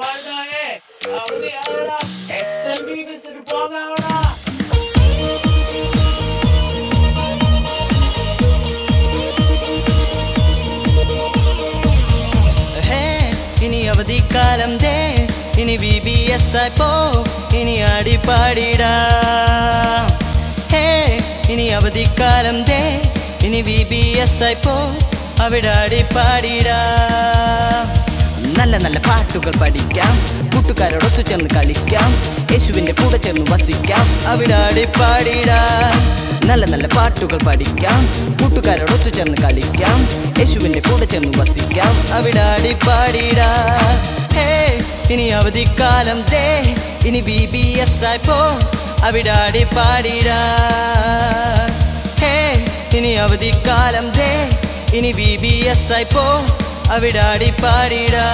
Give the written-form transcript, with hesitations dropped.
வாழ்ந்தாயே அவதியாடா XMB visit போகாடா ഇനി അവധിക്കാലം ദേ ഇനി VBS ആയി പോ ഇനി ആടി പാടിടാ ഹേ ഇനി അവധിക്കാലം ദേ ഇനി VBS ആയി പോ അവിടെ ആടി പാടിടാ നല്ല നല്ല പാട്ടുകൾ പഠിക്കാം കൂട്ടുകാരോടൊത്തു ചേർന്ന് കളിക്കാം യേശുവിന്റെ കൂടെ ചേർന്ന് വസിക്കാം അവിടെ ആടി പാടിടാ നല്ല നല്ല പാട്ടുകൾ പഠിക്കാം കൂട്ടുകാരോടൊത്തു ചേർന്ന് കളിക്കാം യേശുവിന്റെ കൂടെ ചേർന്ന് വസിക്കാം അവിടെ ആടി പാടിടാ ഹേ ഇനി അവധിക്കാലം ദേ ഇനി VBS ആയി പോ അവിടെ ആടി പാടിടാ ഹേ ഇനി അവധിക്കാലം ദേ ഇനി VBS ആയി പോ അവിടെ ആടി പാടിടാ